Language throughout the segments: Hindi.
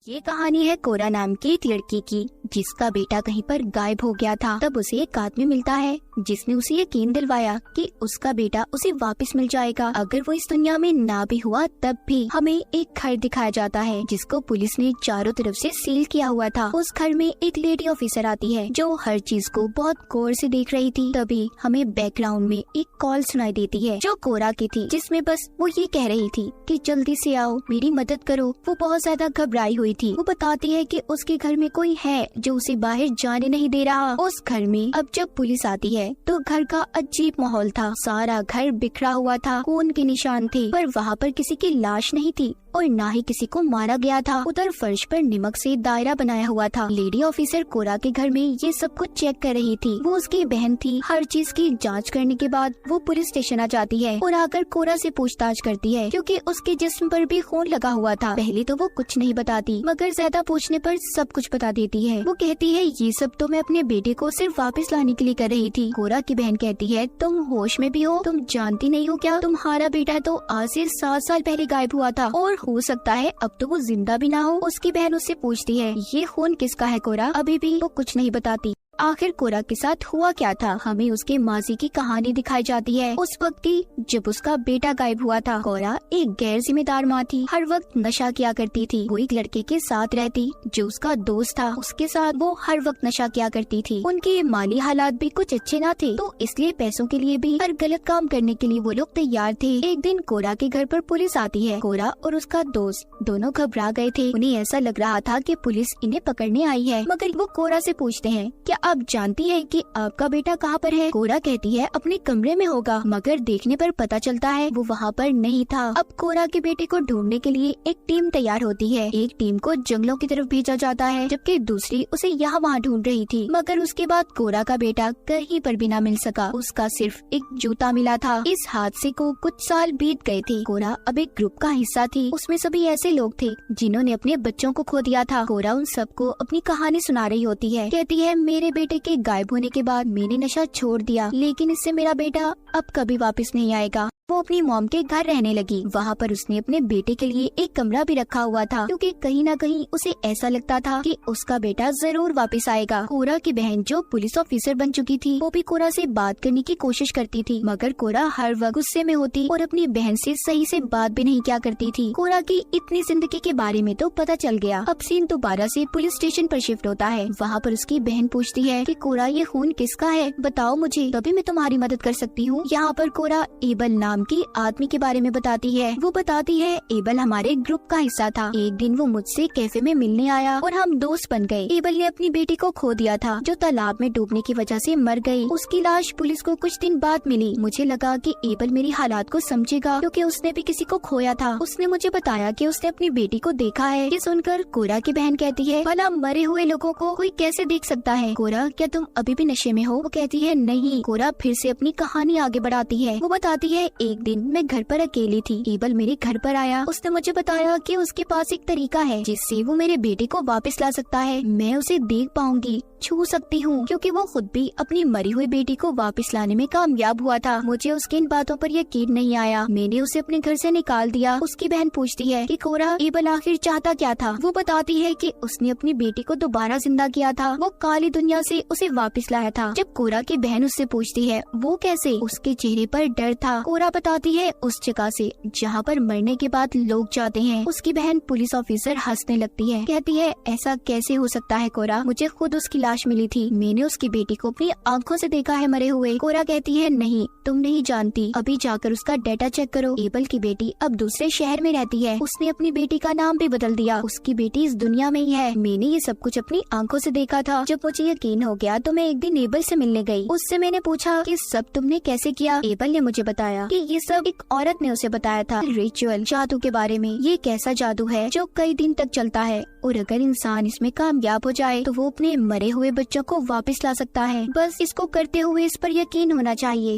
ये कहानी है कोरा नाम की एक लड़की की, जिसका बेटा कहीं पर गायब हो गया था। तब उसे एक आदमी मिलता है जिसने उसे यकीन दिलवाया कि उसका बेटा उसे वापस मिल जाएगा। अगर वो इस दुनिया में ना भी हुआ तब भी हमें एक घर दिखाया जाता है जिसको पुलिस ने चारों तरफ से सील किया हुआ था। उस घर में एक लेडी ऑफिसर आती है जो हर चीज को बहुत गौर से देख रही थी। तभी हमें बैकग्राउंड में एक कॉल सुनाई देती है जो कोरा की थी, जिसमें बस वो ये कह रही थी कि जल्दी से आओ, मेरी मदद करो। वो बहुत ज्यादा घबराई हुई थी। वो बताती है कि उसके घर में कोई है जो उसे बाहर जाने नहीं दे रहा। उस घर में अब जब पुलिस आती है तो घर का अजीब माहौल था। सारा घर बिखरा हुआ था, खून के निशान थे, पर वहाँ पर किसी की लाश नहीं थी और ना ही किसी को मारा गया था। उधर फर्श पर नमक से दायरा बनाया हुआ था। लेडी ऑफिसर कोरा के घर में ये सब कुछ चेक कर रही थी। वो उसकी बहन थी। हर चीज की जांच करने के बाद वो पुलिस स्टेशन आ जाती है और आकर कोरा से पूछताछ करती है, क्योंकि उसके जिस्म पर भी खून लगा हुआ था। पहले तो वो कुछ नहीं बताती, मगर ज्यादा पूछने पर सब कुछ बता देती है। वो कहती है ये सब तो मैं अपने बेटे को सिर्फ वापस लाने के लिए कर रही थी। कोरा की बहन कहती है तुम होश में भी हो? तुम जानती नहीं हो क्या? तुम्हारा बेटा तो आज से 7 साल पहले गायब हुआ था और हो सकता है अब तो वो जिंदा भी ना हो। उसकी बहन उससे पूछती है ये खून किसका है कोरा? अभी भी वो कुछ नहीं बताती। आखिर कोरा के साथ हुआ क्या था? हमें उसके माजी की कहानी दिखाई जाती है, उस वक्त की जब उसका बेटा गायब हुआ था। कोरा एक गैर जिम्मेदार माँ थी, हर वक्त नशा किया करती थी। वो एक लड़के के साथ रहती जो उसका दोस्त था, उसके साथ वो हर वक्त नशा किया करती थी। उनके माली हालात भी कुछ अच्छे ना थे, तो इसलिए पैसों के लिए भी हर गलत काम करने के लिए वो लोग तैयार थे। एक दिन कोरा के घर पर पुलिस आती है। कोरा और उसका दोस्त दोनों घबरा गए थे। उन्हें ऐसा लग रहा था कि पुलिस इन्हें पकड़ने आई है, मगर वो कोरा से पूछते हैं क्या आप जानती है कि आपका बेटा कहाँ पर है? कोरा कहती है अपने कमरे में होगा, मगर देखने पर पता चलता है वो वहाँ पर नहीं था। अब कोरा के बेटे को ढूंढने के लिए एक टीम तैयार होती है। एक टीम को जंगलों की तरफ भेजा जाता है, जबकि दूसरी उसे यहाँ वहाँ ढूंढ रही थी। मगर उसके बाद कोरा का बेटा कहीं पर भी ना मिल सका। उसका सिर्फ एक जूता मिला था। इस हादसे को कुछ साल बीत गए थे। कोरा अब एक ग्रुप का हिस्सा थी। उसमें सभी ऐसे लोग थे जिन्होंने अपने बच्चों को खो दिया था। कोरा उन सबको अपनी कहानी सुना रही होती है। कहती है मेरे बेटे के गायब होने के बाद मैंने नशा छोड़ दिया, लेकिन इससे मेरा बेटा अब कभी वापस नहीं आएगा। वो अपनी मॉम के घर रहने लगी। वहाँ पर उसने अपने बेटे के लिए एक कमरा भी रखा हुआ था, क्योंकि कहीं न कहीं उसे ऐसा लगता था कि उसका बेटा जरूर वापस आएगा। कोरा की बहन जो पुलिस ऑफिसर बन चुकी थी, वो भी कोरा से बात करने की कोशिश करती थी, मगर कोरा हर वक्त गुस्से में होती और अपनी बहन से सही से बात भी नहीं किया करती थी। कोरा की इतनी जिंदगी के बारे में तो पता चल गया। अब सीन दोबारा से पुलिस स्टेशन पर शिफ्ट होता है। वहाँ पर उसकी बहन पूछती है कि कोरा ये खून किसका है? बताओ मुझे, तभी मैं तुम्हारी मदद कर सकती हूँ। यहाँ पर कोरा एबल नाम की आदमी के बारे में बताती है। वो बताती है एबल हमारे ग्रुप का हिस्सा था। एक दिन वो मुझसे कैफे में मिलने आया और हम दोस्त बन गए। एबल ने अपनी बेटी को खो दिया था, जो तालाब में डूबने की वजह से मर गई। उसकी लाश पुलिस को कुछ दिन बाद मिली। मुझे लगा कि एबल मेरी हालात को समझेगा, क्योंकि उसने भी किसी को खोया था। उसने मुझे बताया कि उसने अपनी बेटी को देखा है। ये सुनकर कोरा की बहन कहती है भला मरे हुए लोगों को कोई कैसे देख सकता है? कोरा क्या तुम अभी भी नशे में हो? वो कहती है नहीं। कोरा फिर से अपनी कहानी आगे बढ़ाती है। वो बताती है एक दिन मैं घर पर अकेली थी। एबल मेरे घर पर आया। उसने मुझे बताया कि उसके पास एक तरीका है जिससे वो मेरे बेटे को वापस ला सकता है। मैं उसे देख पाऊंगी, छू सकती हूँ, क्योंकि वो खुद भी अपनी मरी हुई बेटी को वापस लाने में कामयाब हुआ था। मुझे उसकी इन बातों पर यकीन नहीं आया। मैंने उसे अपने घर से निकाल दिया। उसकी बहन पूछती है कि कोरा एबल आखिर चाहता क्या था? वो बताती है कि उसने अपनी बेटी को दोबारा जिंदा किया था। वो काली दुनिया से उसे वापस लाया था। जब कोरा की बहन उससे पूछती है वो कैसे, उसके चेहरे पर डर था। कोरा बताती है उस जगह से जहाँ पर मरने के बाद लोग जाते हैं। उसकी बहन पुलिस ऑफिसर हंसने लगती है। कहती है ऐसा कैसे हो सकता है कोरा? मुझे खुद उसकी लाश मिली थी। मैंने उसकी बेटी को अपनी आंखों से देखा है मरे हुए। कोरा कहती है नहीं, तुम नहीं जानती। अभी जाकर उसका डेटा चेक करो। एबल की बेटी अब दूसरे शहर में रहती है। उसने अपनी बेटी का नाम भी बदल दिया। उसकी बेटी इस दुनिया में ही है। मैंने ये सब कुछ अपनी आंखों से देखा था। जब मुझे यकीन हो गया तो मैं एक दिन एबल से मिलने गई। उससे मैंने पूछा कि सब तुमने कैसे किया? एबल ने मुझे बताया कि ये सब एक औरत ने उसे बताया था, रिचुअल जादू के बारे में। ये एक ऐसा जादू है जो कई दिन तक चलता है और अगर इंसान इसमें कामयाब हो जाए तो वो अपने मरे हुए बच्चों को वापस ला सकता है। बस इसको करते हुए इस पर यकीन होना चाहिए।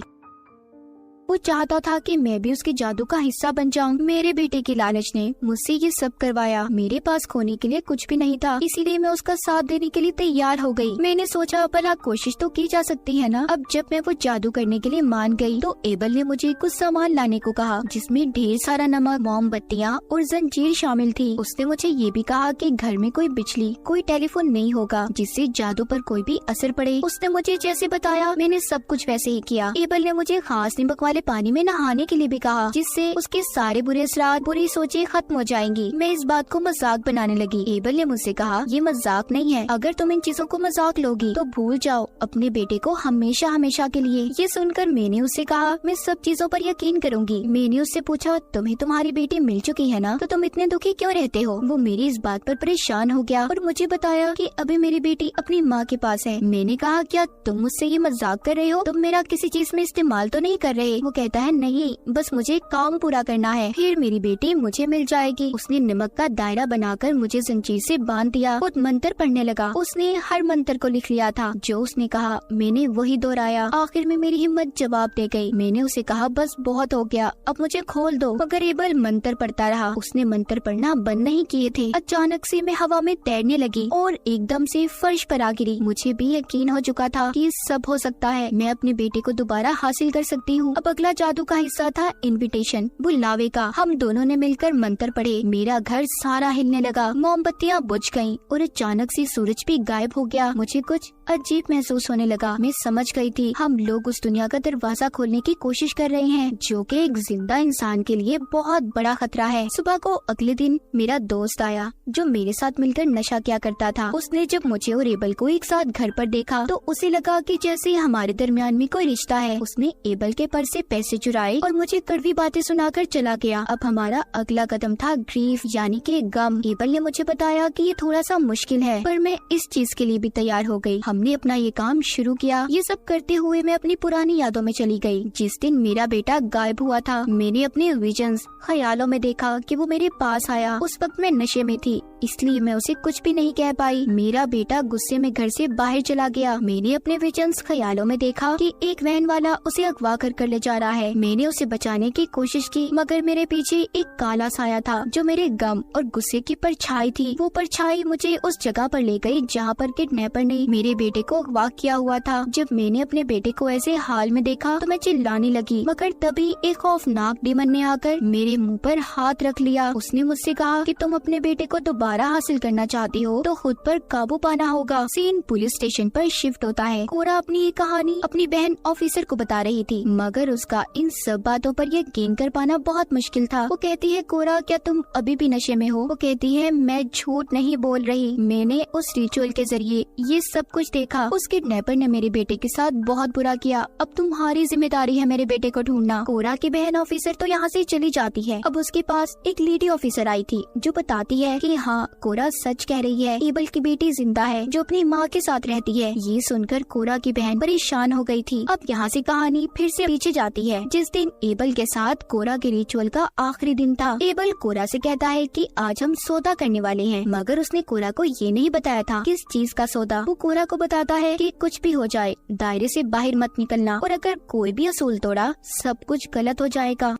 वो चाहता था कि मैं भी उसके जादू का हिस्सा बन जाऊं। मेरे बेटे की लालच ने मुझसे ये सब करवाया। मेरे पास खोने के लिए कुछ भी नहीं था, इसीलिए मैं उसका साथ देने के लिए तैयार हो गई। मैंने सोचा भला कोशिश तो की जा सकती है ना। अब जब मैं वो जादू करने के लिए मान गई तो एबल ने मुझे कुछ सामान लाने को कहा, जिसमें ढेर सारा नमक, मोमबत्तियाँ और जंजीर शामिल थी। उसने मुझे ये भी कहा कि घर में कोई बिजली, कोई टेलीफोन नहीं होगा जिससे जादू पर कोई भी असर पड़े। उसने मुझे जैसे बताया मैंने सब कुछ वैसे ही किया। एबल ने मुझे खास नीमक वाले पानी में नहाने के लिए भी कहा, जिससे उसके सारे बुरे असरात, बुरी सोचें खत्म हो जाएंगी। मैं इस बात को मजाक बनाने लगी। एबल ने मुझसे कहा, ये मजाक नहीं है, अगर तुम इन चीजों को मजाक लोगी तो भूल जाओ अपने बेटे को हमेशा हमेशा के लिए। ये सुनकर मैंने उससे कहा, मैं सब चीजों पर यकीन करूंगी। मैंने उससे पूछा, तुम्हें तुम्हारी बेटी मिल चुकी है ना, तो तुम इतने दुखी क्यों रहते हो? वो मेरी इस बात पर परेशान हो गया और मुझे बताया कि अभी मेरी बेटी अपनी माँ के पास है। मैंने कहा, क्या तुम मुझसे ये मजाक कर रहे हो? तुम मेरा किसी चीज में इस्तेमाल तो नहीं कर रहे? वो कहता है, नहीं, बस मुझे काम पूरा करना है, फिर मेरी बेटी मुझे मिल जाएगी। उसने नमक का दायरा बनाकर मुझे जंजीर से बांध दिया। खुद मंत्र पढ़ने लगा। उसने हर मंत्र को लिख लिया था जो उसने कहा। मैंने वही दोहराया। आखिर में मेरी हिम्मत जवाब दे गई। मैंने उसे कहा, बस बहुत हो गया, अब मुझे खोल दो। मगर एबल मंत्र पढ़ता रहा। उसने मंत्र पढ़ना बंद नहीं किए थे। अचानक से मैं हवा में तैरने लगी और एकदम से फर्श पर आ गिरी। मुझे भी यकीन हो चुका था कि सब हो सकता है, मैं अपने बेटे को दोबारा हासिल कर सकती हूँ। अब अगला जादू का हिस्सा था इनविटेशन, बुलावे का। हम दोनों ने मिलकर मंत्र पढ़े। मेरा घर सारा हिलने लगा, मोमबत्तियाँ बुझ गईं और अचानक से सूरज भी गायब हो गया। मुझे कुछ अजीब महसूस होने लगा। मैं समझ गई थी हम लोग उस दुनिया का दरवाजा खोलने की कोशिश कर रहे हैं, जो कि एक जिंदा इंसान के लिए बहुत बड़ा खतरा है। सुबह को अगले दिन मेरा दोस्त आया जो मेरे साथ मिलकर नशा किया करता था। उसने जब मुझे और एबल को एक साथ घर पर देखा तो उसे लगा कि जैसे हमारे दरमियान में कोई रिश्ता है। उसने एबल के पर्स से पैसे चुराए और मुझे कड़वी बातें सुनाकर चला गया। अब हमारा अगला कदम था ग्रीफ, यानी कि गम। एबल ने मुझे बताया कि ये थोड़ा सा मुश्किल है, पर मैं इस चीज के लिए भी तैयार हो गई। हमने अपना ये काम शुरू किया। ये सब करते हुए मैं अपनी पुरानी यादों में चली गई। जिस दिन मेरा बेटा गायब हुआ था, मैंने अपने विजन्स, ख्यालों में देखा कि वो मेरे पास आया। उस वक्त मैं नशे में थी, इसलिए मैं उसे कुछ भी नहीं कह पाई। मेरा बेटा गुस्से में घर से बाहर चला गया। मैंने अपने विजन्स, ख्यालों में देखा कि एक वैन वाला उसे अगवा कर ले जा रहा है। मैंने उसे बचाने की कोशिश की, मगर मेरे पीछे एक काला साया था जो मेरे गम और गुस्से की परछाई थी। वो परछाई मुझे उस जगह पर ले गई जहाँ पर किडनैपर ने मेरे बेटे को अगवा किया हुआ था। जब मैंने अपने बेटे को ऐसे हाल में देखा तो मैं चिल्लाने लगी, मगर तभी एक खौफनाक डीमन ने आकर मेरे मुंह पर हाथ रख लिया। उसने मुझसे कहा कि तुम अपने बेटे को दोबारा हासिल करना चाहती हो तो खुद पर काबू पाना होगा। सीन पुलिस स्टेशन पर शिफ्ट होता है। कोरा अपनी ये कहानी अपनी बहन ऑफिसर को बता रही थी, मगर उसका इन सब बातों पर यकीन कर पाना बहुत मुश्किल था। वो कहती है, कोरा क्या तुम अभी भी नशे में हो? वो कहती है, मैं झूठ नहीं बोल रही, मैंने उस रिचुअल के जरिए ये सब कुछ देखा। उस किडनैपर ने मेरे बेटे के साथ बहुत बुरा किया। अब तुम्हारी जिम्मेदारी है मेरे बेटे को ढूंढना। कोरा की बहन ऑफिसर तो यहाँ से चली जाती है। अब उसके पास एक लेडी ऑफिसर आई थी जो बताती है कि हाँ, कोरा सच कह रही है, एबल की बेटी जिंदा है जो अपनी माँ के साथ रहती है। ये सुनकर कोरा की बहन परेशान हो गई थी। अब यहाँ से कहानी फिर से पीछे जाती है। जिस दिन एबल के साथ कोरा के रिचुअल का आखिरी दिन था, एबल कोरा से कहता है कि आज हम सौदा करने वाले हैं, मगर उसने कोरा को ये नहीं बताया था किस चीज का सौदा। वो कोरा को बताता है कि कुछ भी हो जाए, दायरे से बाहर मत निकलना, और अगर कोई भी असूल तोड़ा सब कुछ गलत हो जाएगा।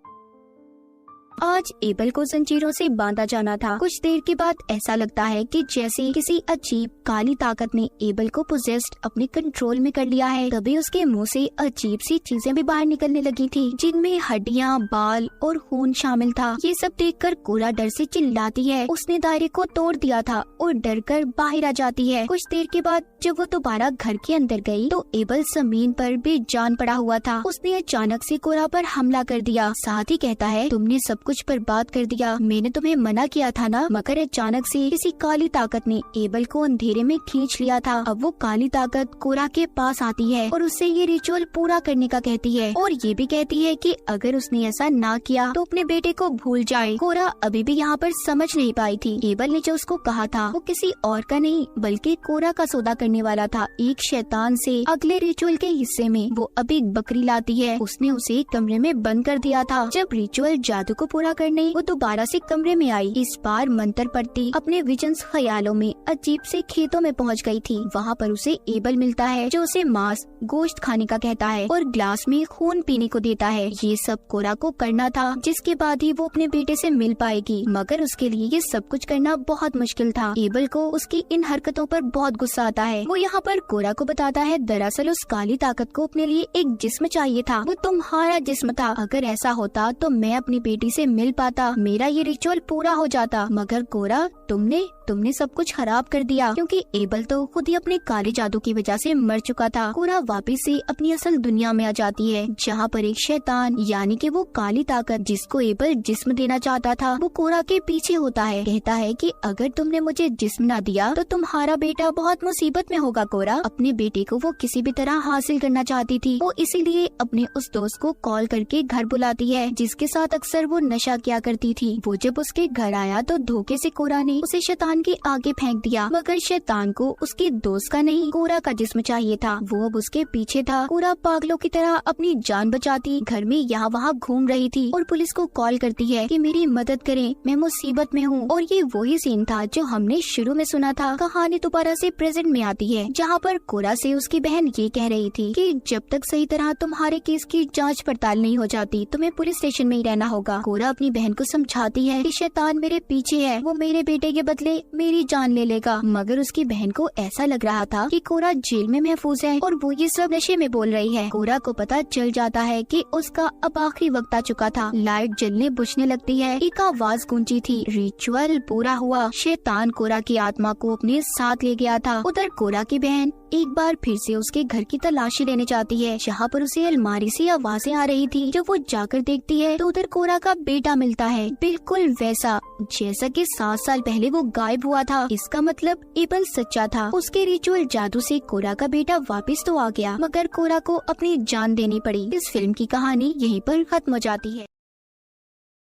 आज एबल को जंजीरों से बांधा जाना था। कुछ देर के बाद ऐसा लगता है कि जैसे किसी अजीब काली ताकत ने एबल को पोजेस्ड अपने कंट्रोल में कर लिया है। तभी उसके मुंह से अजीब सी चीजें भी बाहर निकलने लगी थी, जिनमें हड्डियां, बाल और खून शामिल था। ये सब देखकर कोरा डर से चिल्लाती है। उसने दायरे को तोड़ दिया था और डर कर बाहर आ जाती है। कुछ देर के बाद जब वो दोबारा घर के अंदर गई तो एबल जमीन पर बेजान पड़ा हुआ था। उसने अचानक से कोरा पर हमला कर दिया। साथ ही कहता है, तुमने सब कुछ बर्बाद कर दिया, मैंने तुम्हें मना किया था ना। मगर अचानक से किसी काली ताकत ने एबल को अंधेरे में खींच लिया था। अब वो काली ताकत कोरा के पास आती है और उससे ये रिचुअल पूरा करने का कहती है, और ये भी कहती है कि अगर उसने ऐसा ना किया तो अपने बेटे को भूल जाए। कोरा अभी भी यहाँ पर समझ नहीं पाई थी। एबल ने जो उसको कहा था वो किसी और का नहीं बल्कि कोरा का सौदा करने वाला था, एक शैतान से। अगले रिचुअल के हिस्से में वो अभी बकरी लाती है। उसने उसे एक कमरे में बंद कर दिया था। जब रिचुअल जादू को पूरा करने वो दोबारा से कमरे में आई। इस बार मंत्र पढ़ती अपने विजन्स ख्यालों में अजीब से खेतों में पहुंच गई थी। वहाँ पर उसे एबल मिलता है जो उसे मांस गोश्त खाने का कहता है और ग्लास में खून पीने को देता है। ये सब कोरा को करना था, जिसके बाद ही वो अपने बेटे से मिल पाएगी, मगर उसके लिए ये सब कुछ करना बहुत मुश्किल था। एबल को उसकी इन हरकतों पर बहुत गुस्सा आता है। वो यहाँ पर कोरा को बताता है दरअसल उस काली ताकत को अपने लिए एक जिस्म चाहिए था, वो तुम्हारा जिस्म था। अगर ऐसा होता तो मैं अपनी बेटी से मिल पाता, मेरा ये रिचुअल पूरा हो जाता। मगर कोरा तुमने सब कुछ खराब कर दिया, क्योंकि एबल तो खुद ही अपने काले जादू की वजह से मर चुका था। कोरा वापस से अपनी असल दुनिया में आ जाती है, जहाँ पर एक शैतान यानी कि वो काली ताकत जिसको एबल जिस्म देना चाहता था, वो कोरा के पीछे होता है। कहता है कि अगर तुमने मुझे जिस्म ना दिया तो तुम्हारा बेटा बहुत मुसीबत में होगा। कोरा अपने बेटे को वो किसी भी तरह हासिल करना चाहती थी। वो इसीलिए अपने उस दोस्त को कॉल करके घर बुलाती है, जिसके साथ अक्सर वो नशा किया करती थी। वो जब उसके घर आया तो धोखे से कोरा ने उसे शैतान के आगे फेंक दिया, मगर शैतान को उसके दोस्त का नहीं कोरा का जिस्म चाहिए था। वो अब उसके पीछे था। कोरा पागलों की तरह अपनी जान बचाती घर में यहाँ वहाँ घूम रही थी और पुलिस को कॉल करती है कि मेरी मदद करें, मैं मुसीबत में हूँ। और ये वही सीन था जो हमने शुरू में सुना था। कहानी दोबारा से प्रेजेंट में आती है, जहाँ पर कोरा से उसकी बहन ये कह रही थी कि जब तक सही तरह तुम्हारे केस की जांच पड़ताल नहीं हो जाती तुम्हें पुलिस स्टेशन में ही रहना होगा। कोरा अपनी बहन को समझाती है कि शैतान मेरे पीछे है, वो मेरे बेटे के बदले मेरी जान ले लेगा। मगर उसकी बहन को ऐसा लग रहा था कि कोरा जेल में महफूज है और वो ये सब नशे में बोल रही है। कोरा को पता चल जाता है कि उसका अब आखिरी वक्त आ चुका था। लाइट जलने बुझने लगती है। एक आवाज गूंजी थी, रिचुअल पूरा हुआ। शैतान कोरा की आत्मा को अपने साथ ले गया था। उधर कोरा की बहन एक बार फिर से उसके घर की तलाशी लेने जाती है, जहाँ पर उसे अलमारी से आवाजें आ रही थी। जब वो जाकर देखती है तो उधर कोरा का बेटा मिलता है, बिल्कुल वैसा जैसा कि 7 साल पहले वो गायब हुआ था। इसका मतलब एबल सच्चा था। उसके रिचुअल जादू से कोरा का बेटा वापस तो आ गया, मगर कोरा को अपनी जान देनी पड़ी। इस फिल्म की कहानी यहीं पर खत्म हो जाती है।